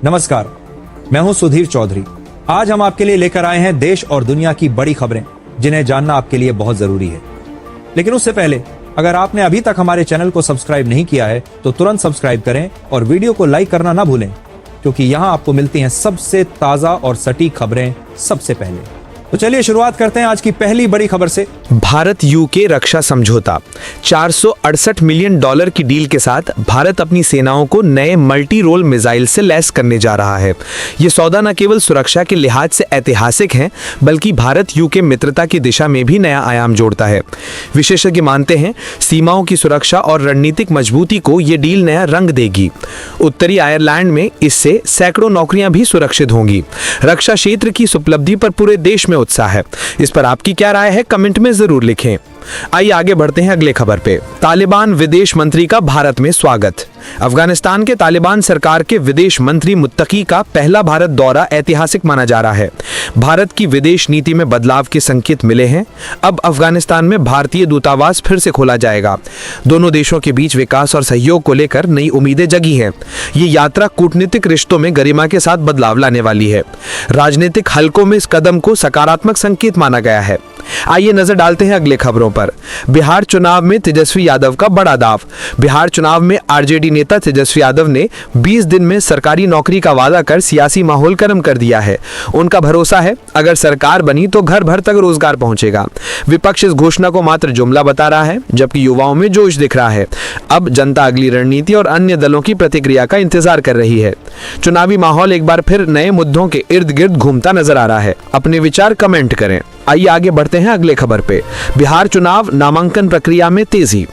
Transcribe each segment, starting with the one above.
नमस्कार, मैं हूं सुधीर चौधरी। आज हम आपके लिए लेकर आए हैं देश और दुनिया की बड़ी खबरें जिन्हें जानना आपके लिए बहुत जरूरी है। लेकिन उससे पहले अगर आपने अभी तक हमारे चैनल को सब्सक्राइब नहीं किया है तो तुरंत सब्सक्राइब करें और वीडियो को लाइक करना ना भूलें, क्योंकि यहां आपको मिलती हैं सबसे ताजा और सटीक खबरें सबसे पहले। तो चलिए शुरुआत करते हैं आज की पहली बड़ी खबर से। भारत यूके रक्षा समझौता। 468 मिलियन डॉलर की डील के साथ भारत अपनी सेनाओं को नए मल्टी रोल मिसाइल से लैस करने जा रहा है। ये सौदा न केवल सुरक्षा के लिहाज से ऐतिहासिक है, बल्कि भारत यूके मित्रता की दिशा में भी नया आयाम जोड़ता है। विशेषज्ञ मानते हैं सीमाओं की सुरक्षा और रणनीतिक मजबूती को ये डील नया रंग देगी। उत्तरी आयरलैंड में इससे सैकड़ों नौकरियां भी सुरक्षित होंगी। रक्षा क्षेत्र की इस उपलब्धि पर पूरे देश में उत्साह है। इस पर आपकी क्या राय है, कमेंट में जरूर लिखें। आइए आगे बढ़ते हैं अगले खबर पे। तालिबान विदेश मंत्री का भारत में स्वागत। अफगानिस्तान के तालिबान सरकार के विदेश मंत्री मुत्तकी का पहला भारत दौरा ऐतिहासिक माना जा रहा है। भारत की विदेश नीति में बदलाव के संकेत मिले हैं। अब अफगानिस्तान में भारतीय दूतावास फिर से खोला जाएगा। दोनों देशों के बीच विकास और सहयोग को लेकर नई उम्मीदें जगी हैं। ये यात्रा कूटनीतिक रिश्तों में गरिमा के साथ बदलाव लाने वाली है। राजनीतिक हलकों में इस कदम को सकारात्मक संकेत माना गया है। आइए नजर डालते हैं अगले खबरों पर। बिहार चुनाव में तेजस्वी यादव का बड़ा दाव। बिहार चुनाव में आरजेडी नेता तेजस्वी यादव ने 20 दिन में सरकारी नौकरी का वादा कर सियासी माहौल गर्म कर दिया है। उनका भरोसा है अगर सरकार बनी तो घर भर तक रोजगार पहुंचेगा। विपक्ष इस घोषणा को मात्र जुमला बता रहा है, जबकि युवाओं में जोश दिख रहा है। अब जनता अगली रणनीति और अन्य दलों की प्रतिक्रिया का इंतजार कर रही है। चुनावी माहौल एक बार फिर नए मुद्दों के इर्द गिर्द घूमता नजर आ रहा है। अपने विचार कमेंट करें। आइए आगे बढ़ते हैं अगले खबर पे। बिहार चुनाव नामांकन प्रक्रिया में तेजी।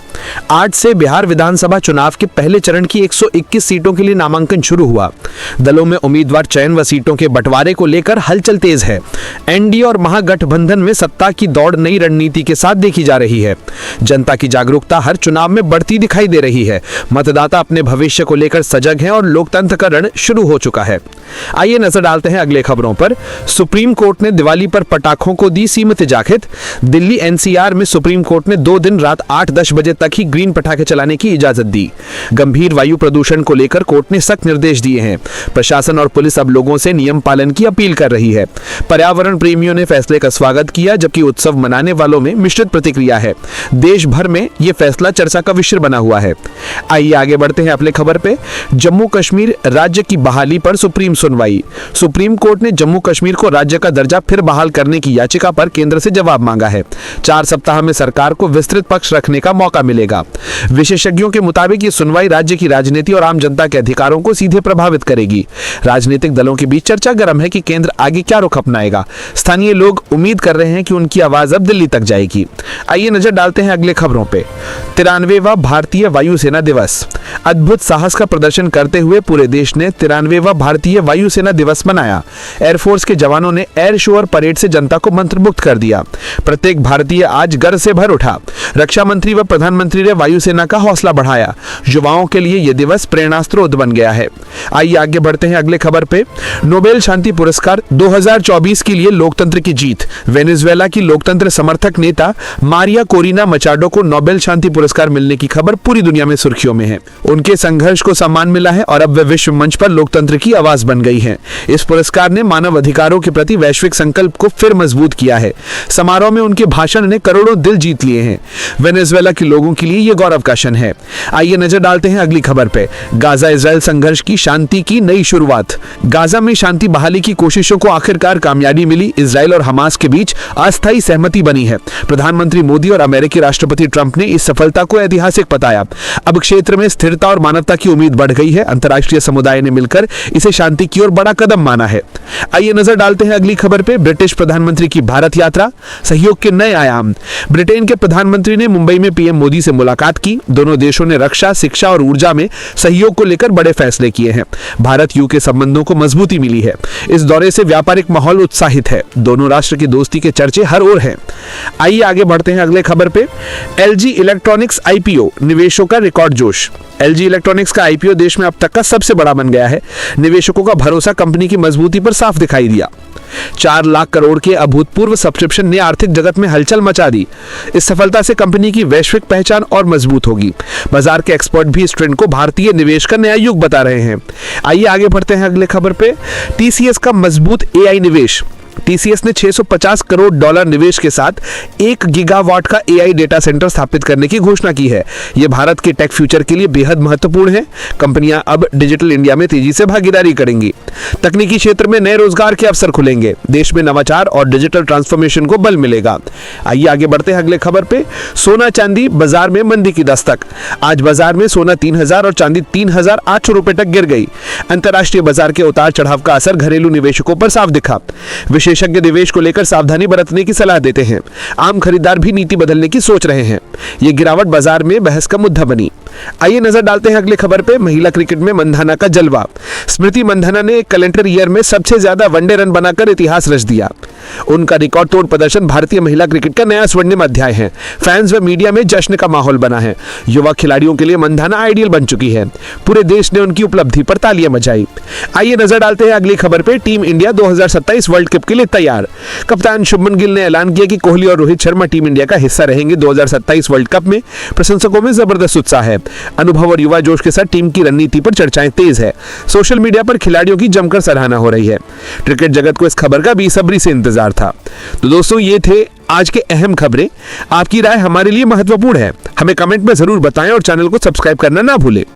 आज से बिहार विधानसभा चुनाव के पहले चरण की 121 सीटों के लिए नामांकन शुरू हुआ। दलों में उम्मीदवार चयन व सीटों के बंटवारे को लेकर हलचल तेज है। एनडीए और महागठबंधन में सत्ता की दौड़ नई रणनीति के साथ देखी जा रही है। जनता की जागरूकता हर चुनाव में बढ़ती दिखाई दे रही है। मतदाता अपने भविष्य को लेकर सजग हैं और लोकतंत्र का रण शुरू हो चुका है। आइए नजर डालते हैं अगले खबरों पर। सुप्रीम कोर्ट ने दिवाली पर पटाखों को दी सीमित इजाजत। दिल्ली एनसीआर में सुप्रीम कोर्ट ने 2 दिन रात 8-10 बजे तक ही ग्रीन पटाखे चलाने की इजाजत दी। गंभीर वायु प्रदूषण को लेकर कोर्ट ने सख्त निर्देश दिए हैं। प्रशासन और पुलिस अब लोगों से नियम पालन की अपील कर रही है। पर्यावरण प्रेमियों ने फैसले का स्वागत किया, जबकि उत्सव मनाने वालों में मिश्रित प्रतिक्रिया है। देश भर में यह फैसला चर्चा का विषय बना हुआ है। आइए आगे बढ़ते हैं अपने खबर पे। जम्मू कश्मीर राज्य की बहाली पर सुप्रीम सुनवाई। सुप्रीम कोर्ट ने जम्मू कश्मीर को राज्य का दर्जा फिर बहाल करने की याचिका पर केंद्र से जवाब मांगा है। 4 सप्ताह में सरकार को विस्तृत पक्ष रखने का मौका मिलेगा। विशेषज्ञों के मुताबिक ये सुनवाई राज्य की राजनीति और आम जनता के अधिकारों को सीधे प्रभावित करेगी। राजनीतिक दलों के बीच चर्चा गर्म है कि केंद्र आगे क्या रुख अपनाएगा। स्थानीय लोग उम्मीद कर रहे हैं कि उनकी आवाज अब दिल्ली तक जाएगी। आइए नजर डालते हैं अगले खबरों पे। 93वां भारतीय वायुसेना दिवस। अद्भुत साहस का प्रदर्शन करते हुए पूरे देश ने 93वां भारतीय वायुसेना दिवस मनाया। एयरफोर्स के जवानों ने एयर शो और परेड से जनता को मंत्रमुग्ध कर दिया। प्रत्येक भारतीय आज गर्व से भर उठा। रक्षा मंत्री व प्रधानमंत्री ने वायुसेना का हौसला बढ़ाया। युवाओं के लिए यह दिवस प्रेरणा स्रोत बन गया है। आइए आगे बढ़ते हैं अगले खबर पे। नोबेल शांति पुरस्कार 2024 के लिए लोकतंत्र की जीत। वेनेजुएला की लोकतंत्र समर्थक नेता मारिया कोरिना मचाडो को नोबेल शांति पुरस्कार मिलने की खबर पूरी दुनिया में सुर्खियों में है। उनके संघर्ष को सम्मान मिला है और अब वे विश्व मंच पर लोकतंत्र की आवाज बन गई हैं। इस पुरस्कार ने मानव अधिकारों के प्रति वैश्विक संकल्प को फिर मजबूत किया है। समारोह में उनके भाषण ने करोड़ों दिल जीत लिए हैं। वेनेजुएला के लोगों के लिए यह गौरव का क्षण है। आइए नजर डालते हैं अगली खबर पे। गाजा इजराइल संघर्ष की शांति की नई शुरुआत। गाजा में शांति बहाली की कोशिशों को आखिरकार कामयाबी मिली। इजराइल और हमास के बीच अस्थायी सहमति बनी है। प्रधानमंत्री मोदी और अमेरिकी राष्ट्रपति ट्रंप ने इस सफलता को ऐतिहासिक बताया। अब क्षेत्र में स्थिरता और मानवता की उम्मीद बढ़ गई है। अंतर्राष्ट्रीय समुदाय ने मिलकर इसे शांति की ओर बड़ा कदम माना है। आइए नजर डालते हैं अगली खबर पे। ब्रिटिश प्रधानमंत्री की भारत यात्रा, सहयोग के नए आयाम। ब्रिटेन के प्रधानमंत्री ने मुंबई में पीएम मोदी से मुलाकात की। दोनों देशों ने रक्षा, शिक्षा और ऊर्जा में सहयोग को लेकर बड़े फैसले किए हैं। भारत यूके संबंधों को मजबूती मिली है। इस दौरे से व्यापारिक माहौल उत्साहित है। दोनों राष्ट्र की दोस्ती के चर्चे हर ओर हैं। आइए आगे बढ़ते हैं अगले खबर पे। एलजी इलेक्ट्रॉनिक्स आईपीओ, निवेशों का रिकॉर्ड जोश। एलजी इलेक्ट्रॉनिक्स का आईपीओ देश में अब तक का सबसे बड़ा बन गया है। निवेशकों का भरोसा कंपनी की मजबूती पर साफ दिखाई दिया। 4 लाख करोड़ के अभूतपूर्व सब्सक्रिप्शन ने आर्थिक जगत में हलचल मचा दी। इस सफलता से कंपनी की वैश्विक पहचान और मजबूत होगी। बाजार के एक्सपर्ट भी इस ट्रेंड को भारतीय निवेश का नया युग बता रहे हैं। आइए आगे बढ़ते हैं अगले खबर पे। टीसीएस का मजबूत एआई निवेश। टीसीएस ने $650 करोड़ निवेश के साथ 1 गीगावाट का एआई डेटा सेंटर स्थापित करने की घोषणा की है। यह भारत के टेक फ्यूचर के लिए बेहद महत्वपूर्ण है। कंपनियां अब डिजिटल इंडिया में तेजी से भागीदारी करेंगी। तकनीकी क्षेत्र में नए रोजगार के अवसर खुलेंगे। देश में नवाचार और डिजिटल ट्रांसफॉर्मेशन को बल मिलेगा। आइए आगे बढ़ते हैं अगले खबर पे। सोना चांदी बाजार में मंदी की दस्तक। आज बाजार में सोना 3000 और चांदी 3800 रुपए तक गिर गई। अंतर्राष्ट्रीय बाजार के उतार चढ़ाव का असर घरेलू निवेशकों पर साफ दिखा। विशेषज्ञ निवेश को लेकर सावधानी बरतने की सलाह देते हैं। आम खरीदार भी नीति बदलने की सोच रहे हैं। ये गिरावट बाजार में बहस का मुद्दा बनी। आइए नजर डालते हैं अगले खबर पे। महिला क्रिकेट में मंधाना का जलवा। स्मृति मंधाना ने कैलेंडर ईयर में सबसे ज्यादा वनडे रन बनाकर इतिहास रच दिया। उनका रिकॉर्ड तोड़ प्रदर्शन भारतीय महिला क्रिकेट का नया स्वर्णिम अध्याय है। फैंस व मीडिया में जश्न का माहौल बना है। युवा खिलाड़ियों के लिए मंधाना आइडियल बन चुकी है। पूरे देश ने उनकी उपलब्धि पर तालियां बजाई। आइए नजर डालते हैं अगली खबर पे। टीम इंडिया 2027 वर्ल्ड कप के लिए तैयार। कप्तान शुभमन गिल ने ऐलान किया कि कोहली और रोहित शर्मा टीम इंडिया का हिस्सा रहेंगे 2027 वर्ल्ड कप में। प्रशंसकों में जबरदस्त उत्साह है। अनुभव और युवा जोश के साथ टीम की रणनीति पर चर्चाएं तेज है। सोशल मीडिया पर खिलाड़ियों की जमकर सराहना हो रही है। क्रिकेट जगत को इस खबर का बेसब्री से इंतजार था। तो दोस्तों, ये थे आज के अहम खबरें। आपकी राय हमारे लिए महत्वपूर्ण है। हमें कमेंट में जरूर बताएं और चैनल को सब्सक्राइब करना ना भूलें।